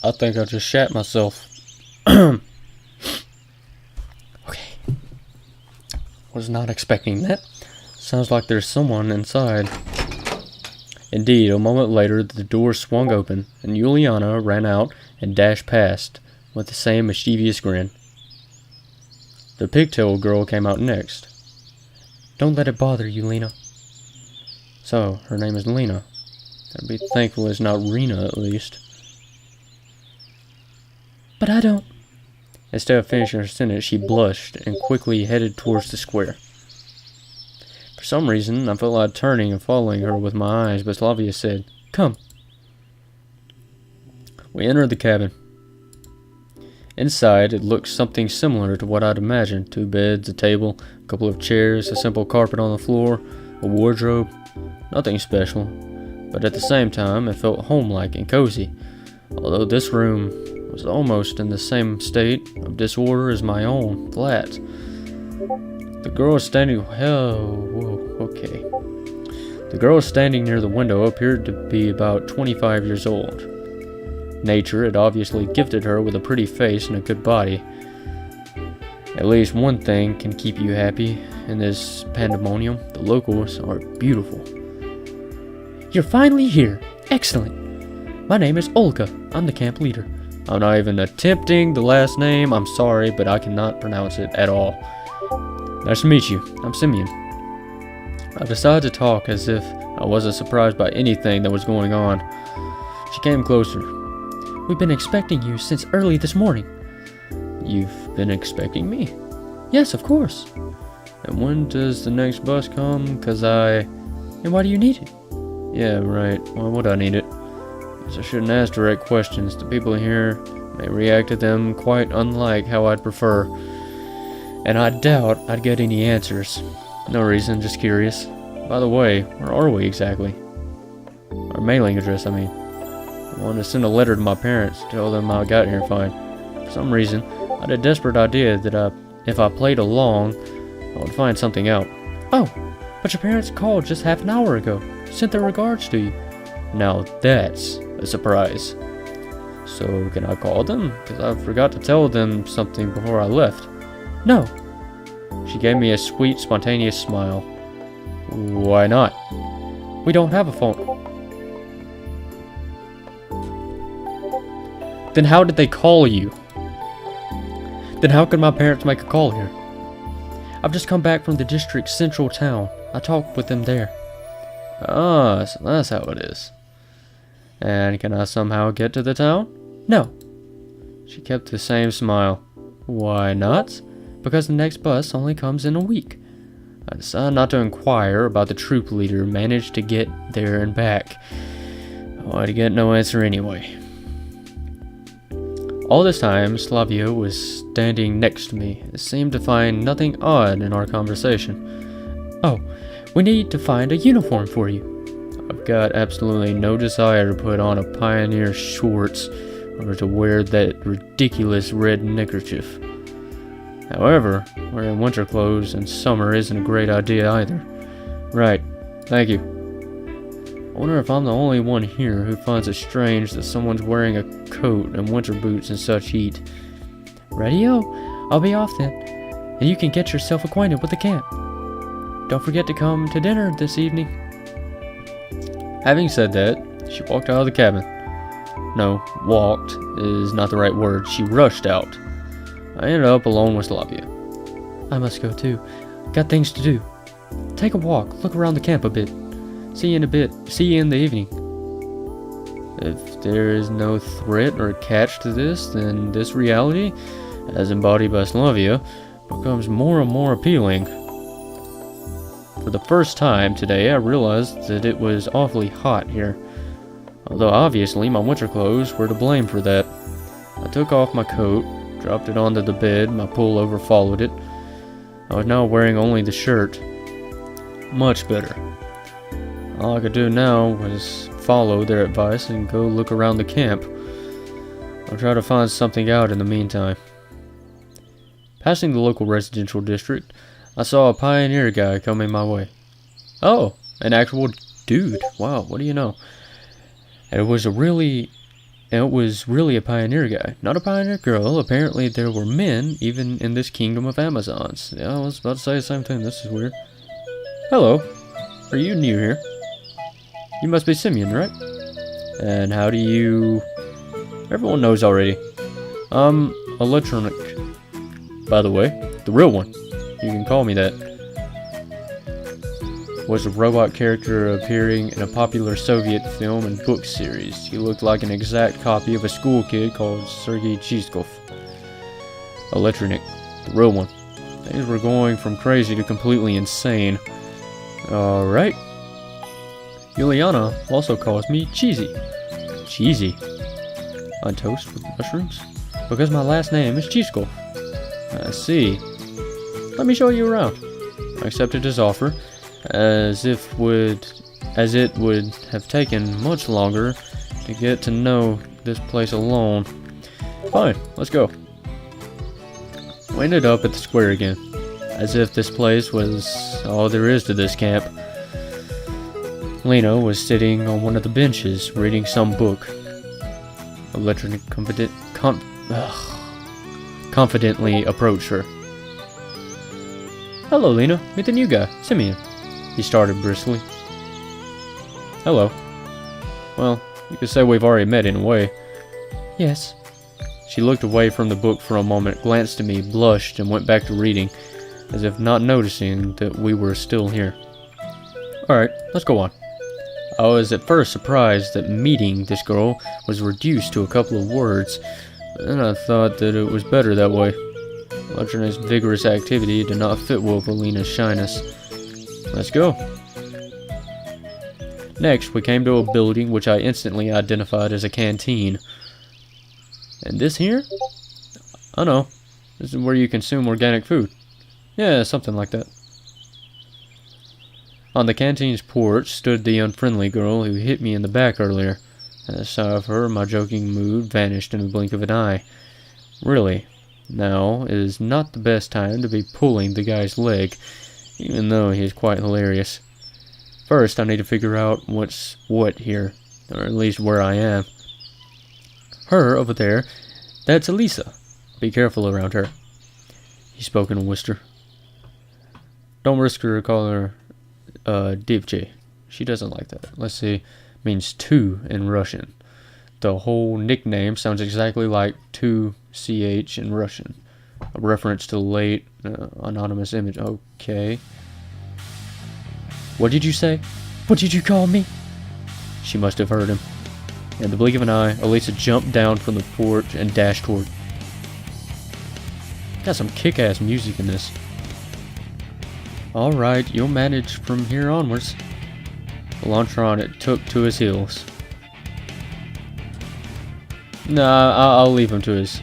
S1: I think I just shat myself. Okay. Was not expecting that. Sounds like there's someone inside. Indeed, a moment later, the door swung open, and Juliana ran out and dashed past, with the same mischievous grin. The pigtail girl came out next.
S2: Don't let it bother you, Lena.
S1: So, her name is Lena. I'd be thankful it's not Rena, at least.
S2: But I don't...
S1: Instead of finishing her sentence, she blushed and quickly headed towards the square. For some reason, I felt like turning and following her with my eyes, but Slavia said, "Come." We entered the cabin. Inside, it looked something similar to what I'd imagined. 2 beds, a table, a couple of chairs, a simple carpet on the floor, a wardrobe. Nothing special, but at the same time, it felt homelike and cozy, although this room was almost in the same state of disorder as my own flat. The girl was standing... Whoa, okay. The girl standing near the window appeared to be about 25 years old. Nature had obviously gifted her with a pretty face and a good body. At least one thing can keep you happy in this pandemonium. The locals are beautiful.
S2: You're finally here. Excellent. My name is Olga. I'm the camp leader.
S1: I'm not even attempting the last name. I'm sorry, but I cannot pronounce it at all. Nice to meet you. I'm Simeon. I decided to talk as if I wasn't surprised by anything that was going on. She came closer.
S2: We've been expecting you since early this morning.
S1: You've been expecting me?
S2: Yes, of course.
S1: And when does the next bus come?
S2: And why do you need it?
S1: Yeah, right. Why would I need it? Guess I shouldn't ask direct questions. The people here may react to them quite unlike how I'd prefer. And I doubt I'd get any answers. No reason, just curious. By the way, where are we exactly? Our mailing address, I mean. I wanted to send a letter to my parents, tell them I got here fine. For some reason, I had a desperate idea that if I played along, I would find something out.
S2: Oh, but your parents called just half an hour ago. Sent their regards to you.
S1: Now that's a surprise. So can I call them? Because I forgot to tell them something before I left.
S2: No.
S1: She gave me a sweet, spontaneous smile. Why not?
S2: We don't have a phone.
S1: Then how did they call you? Then how could my parents make a call here?
S2: I've just come back from the district's central town. I talked with them there.
S1: Ah, so that's how it is. And can I somehow get to the town?
S2: No.
S1: She kept the same smile. Why not?
S2: Because the next bus only comes in a week.
S1: I decided not to inquire about the troop leader managed to get there and back. I'd get no answer anyway. All this time, Slavia was standing next to me and seemed to find nothing odd in our conversation.
S2: Oh, we need to find a uniform for you.
S1: I've got absolutely no desire to put on a pioneer shorts or to wear that ridiculous red neckerchief. However, wearing winter clothes in summer isn't a great idea either. Right, thank you. I wonder if I'm the only one here who finds it strange that someone's wearing a coat and winter boots in such heat.
S2: Radio, I'll be off then, and you can get yourself acquainted with the camp. Don't forget to come to dinner this evening.
S1: Having said that, she walked out of the cabin. No, walked is not the right word. She rushed out. I ended up alone with Slavia.
S2: I must go too. Got things to do. Take a walk, look around the camp a bit. See you in a bit. See you in the evening.
S1: If there is no threat or catch to this, then this reality, as embodied by Slavia, becomes more and more appealing. For the first time today, I realized that it was awfully hot here. Although obviously my winter clothes were to blame for that. I took off my coat, dropped it onto the bed, my pullover followed it. I was now wearing only the shirt. Much better. All I could do now was follow their advice and go look around the camp. I'll try to find something out in the meantime. Passing the local residential district, I saw a pioneer guy coming my way. Oh, an actual dude. Wow, what do you know? And it was really a pioneer guy, not a pioneer girl. Apparently there were men even in this kingdom of Amazons. Yeah, I was about to say the same thing. This is weird. Hello. Are you new here? You must be Simeon, right? And how do you... Everyone knows already. Electronic. By the way, the real one. You can call me that. Was a robot character appearing in a popular Soviet film and book series. He looked like an exact copy of a school kid called Sergei Chizkov. Electronic. The real one. Things were going from crazy to completely insane. Alright. Juliana also calls me Cheesy. Cheesy? On toast with mushrooms? Because my last name is Chizkov. I see. Let me show you around. I accepted his offer, as it would have taken much longer to get to know this place alone. Fine, let's go. We ended up at the square again, as if this place was all there is to this camp. Lena was sitting on one of the benches, reading some book. Electronic confidently approached her. "Hello, Lena. Meet the new guy, Simeon," he started briskly. "Hello. Well, you could say we've already met in a way."
S2: Yes.
S1: She looked away from the book for a moment, glanced at me, blushed, and went back to reading, as if not noticing that we were still here. Alright, let's go on. I was at first surprised that meeting this girl was reduced to a couple of words, but then I thought that it was better that way. Electronic's vigorous activity did not fit well with Lena's shyness. Let's go. Next, we came to a building which I instantly identified as a canteen. And this here? Oh no, this is where you consume organic food. Yeah, something like that. On the canteen's porch stood the unfriendly girl who hit me in the back earlier. At the sight of her, my joking mood vanished in the blink of an eye. Really, now is not the best time to be pulling the guy's leg, even though he is quite hilarious. First, I need to figure out what's what here, or at least where I am. Her over there, that's Elisa. Be careful around her. He spoke in a whisper. Don't risk her calling her Divji. She doesn't like that. Let's see, means two in Russian. The whole nickname sounds exactly like 2ch in Russian. A reference to the late anonymous image. Okay. What did you say? What did you call me? She must have heard him. In the blink of an eye, Elisa jumped down from the porch and dashed toward. Got some kick-ass music in this. Alright, you'll manage from here onwards. The Lantronic took to his heels. Nah, I'll leave him to his.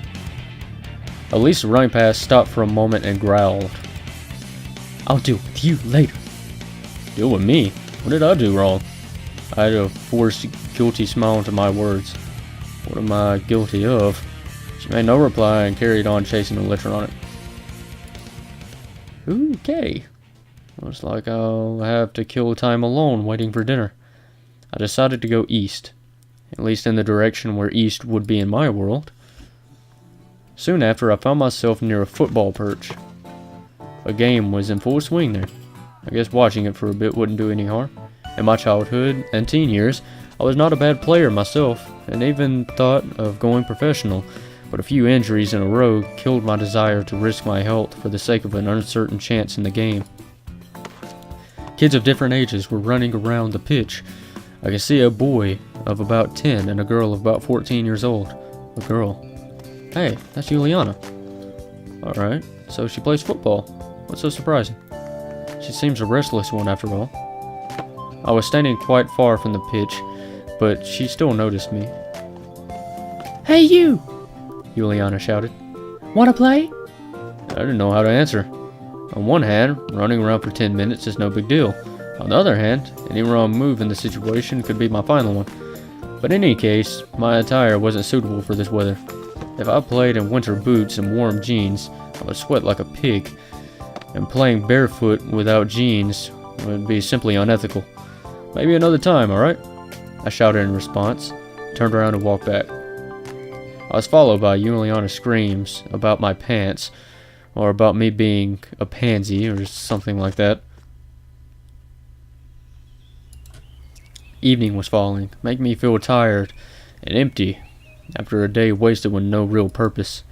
S1: Elisa running past stopped for a moment and growled. I'll deal with you later. Deal with me? What did I do wrong? I had a forced guilty smile into my words. What am I guilty of? She made no reply and carried on chasing the electronic. Okay. Looks like I'll have to kill time alone waiting for dinner. I decided to go east. At least in the direction where east would be in my world. Soon after, I found myself near a football perch. A game was in full swing there. I guess watching it for a bit wouldn't do any harm. In my childhood and teen years, I was not a bad player myself, and even thought of going professional, but a few injuries in a row killed my desire to risk my health for the sake of an uncertain chance in the game. Kids of different ages were running around the pitch. I could see a boy of about 10 and a girl of about 14 years old. A girl. Hey, that's Juliana. Alright, so she plays football. What's so surprising? She seems a restless one after all. I was standing quite far from the pitch, but she still noticed me. Hey you! Juliana shouted. Wanna play? I didn't know how to answer. On one hand, running around for 10 minutes is no big deal. On the other hand, any wrong move in the situation could be my final one. But in any case, my attire wasn't suitable for this weather. If I played in winter boots and warm jeans, I would sweat like a pig. And playing barefoot without jeans would be simply unethical. Maybe another time, alright? I shouted in response, turned around and walked back. I was followed by Juliana's screams about my pants, or about me being a pansy, or something like that. Evening was falling, making me feel tired and empty after a day wasted with no real purpose.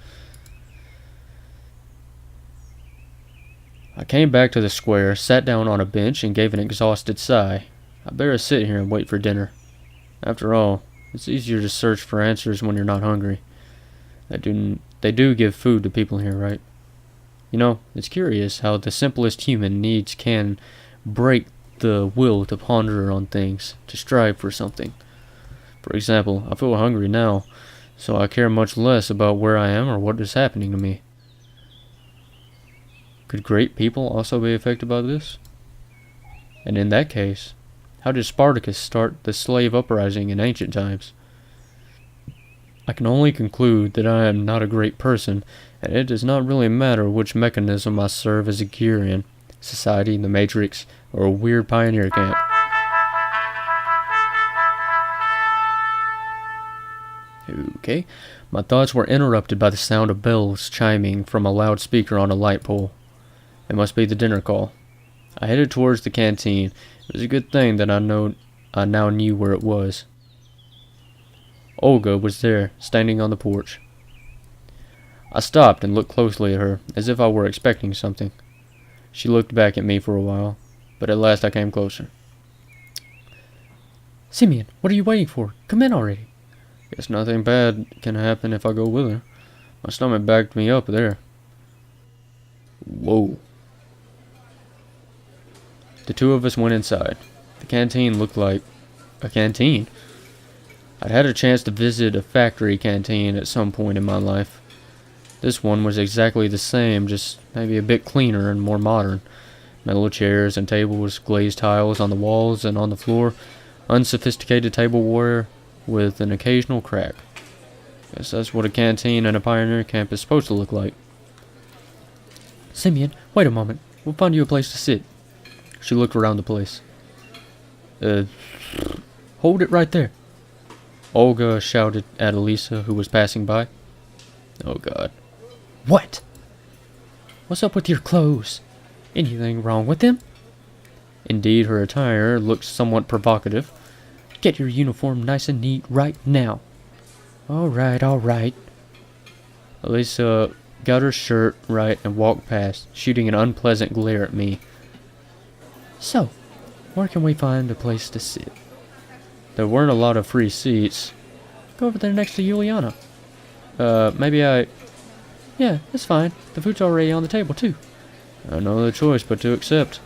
S1: I came back to the square, sat down on a bench, and gave an exhausted sigh. I better sit here and wait for dinner. After all, it's easier to search for answers when you're not hungry. They do give food to people here, right? You know, it's curious how the simplest human needs can break the will to ponder on things, to strive for something. For example, I feel hungry now, so I care much less about where I am or what is happening to me. Could great people also be affected by this? And in that case, how did Spartacus start the slave uprising in ancient times? I can only conclude that I am not a great person, and it does not really matter which mechanism I serve as a gear in, society, the Matrix, or a weird pioneer camp. Okay. My thoughts were interrupted by the sound of bells chiming from a loudspeaker on a light pole. It must be the dinner call. I headed towards the canteen. It was a good thing that I now knew where it was. Olga was there, standing on the porch. I stopped and looked closely at her, as if I were expecting something. She looked back at me for a while, but at last I came closer.
S2: Simeon, what are you waiting for? Come in already.
S1: Guess nothing bad can happen if I go with her. My stomach backed me up there. Whoa. The two of us went inside. The canteen looked like a canteen. I'd had a chance to visit a factory canteen at some point in my life. This one was exactly the same, just maybe a bit cleaner and more modern. Metal chairs and tables, glazed tiles on the walls and on the floor, unsophisticated tableware with an occasional crack. Guess that's what a canteen in a pioneer camp is supposed to look like.
S2: Simeon, wait a moment. We'll find you a place to sit.
S1: She looked around the place.
S2: Hold it right there.
S1: Olga shouted at Elisa, who was passing by. Oh, God.
S2: What? What's up with your clothes? Anything wrong with them?
S1: Indeed, her attire looked somewhat provocative.
S2: Get your uniform nice and neat right now. All right, all right.
S1: Elisa got her shirt right and walked past, shooting an unpleasant glare at me.
S2: So, where can we find a place to sit?
S1: There weren't a lot of free seats.
S2: Go over there next to Juliana.
S1: Yeah,
S2: that's fine. The food's already on the table, too.
S1: No other choice but to accept.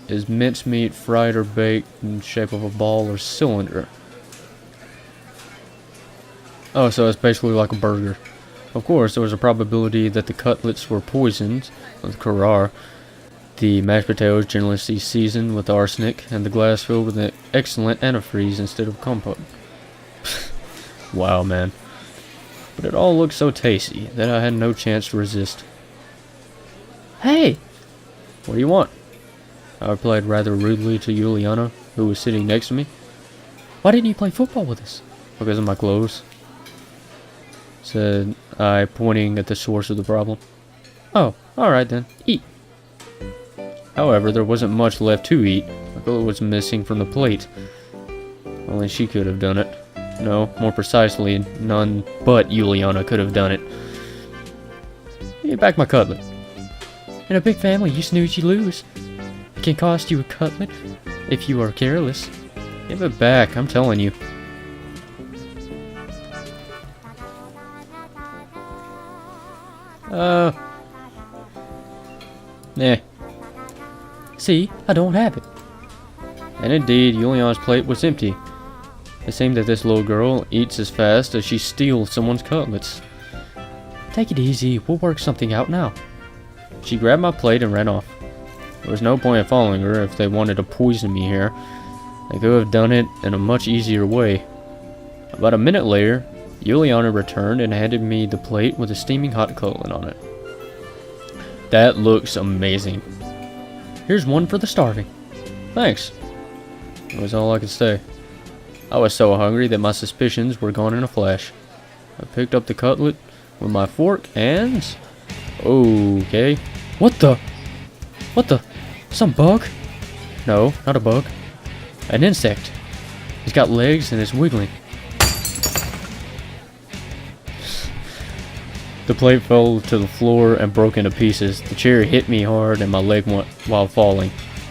S1: Is mincemeat fried or baked in the shape of a ball or cylinder? Oh, so it's basically like a burger. Of course, there was a probability that the cutlets were poisoned with curare, the mashed potatoes generally seasoned with arsenic, and the glass filled with an excellent antifreeze instead of compote. Wow, man. But it all looked so tasty that I had no chance to resist.
S2: Hey!
S1: What do you want? I replied rather rudely to Juliana, who was sitting next to me.
S2: Why didn't you play football with us?
S1: Because of my clothes, said I, pointing at the source of the problem.
S2: Oh, alright then. Eat.
S1: However, there wasn't much left to eat. My clothes was missing from the plate. Only she could have done it. No, more precisely, none but Juliana could have done it. Give back my cutlet.
S2: In a big family, you snooze, you lose. It can cost you a cutlet if you are careless.
S1: Give it back, I'm telling you. Eh.
S2: See, I don't have it.
S1: And indeed, Juliana's plate was empty. It seemed that this little girl eats as fast as she steals someone's cutlets.
S2: Take it easy, we'll work something out now.
S1: She grabbed my plate and ran off. There was no point in following her if they wanted to poison me here. They could have done it in a much easier way. About a minute later, Juliana returned and handed me the plate with a steaming hot cutlet on it. That looks amazing.
S2: Here's one for the starving.
S1: Thanks. That was all I could say. I was so hungry that my suspicions were gone in a flash. I picked up the cutlet with my fork and... Okay.
S2: What the? Some bug?
S1: No, not a bug. An insect. It's got legs and it's wiggling. The plate fell to the floor and broke into pieces. The chair hit me hard and my leg went while falling.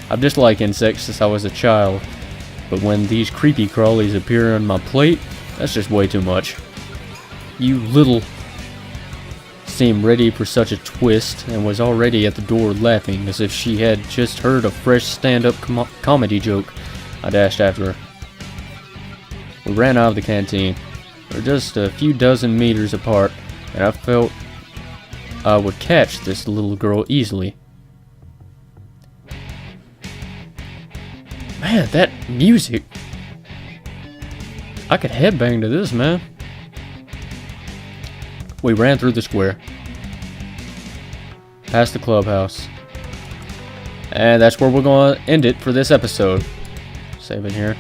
S1: I've disliked insects since I was a child, but when these creepy crawlies appear on my plate, that's just way too much. You little... Seemed ready for such a twist and was already at the door laughing as if she had just heard a fresh stand-up comedy joke. I dashed after her. We ran out of the canteen. We were just a few dozen meters apart, and I felt I would catch this little girl easily. Man, that music! I could headbang to this, man. We ran through the square, past the clubhouse, and that's where we're going to end it for this episode. Save it here.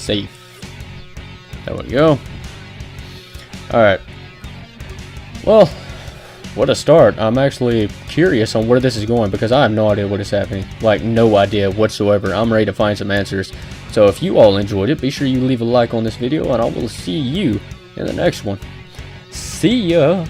S1: safe. There we go. Alright. Well, what a start. I'm actually curious on where this is going because I have no idea what is happening. Like, no idea whatsoever. I'm ready to find some answers. So if you all enjoyed it, be sure you leave a like on this video, and I will see you in the next one. See ya!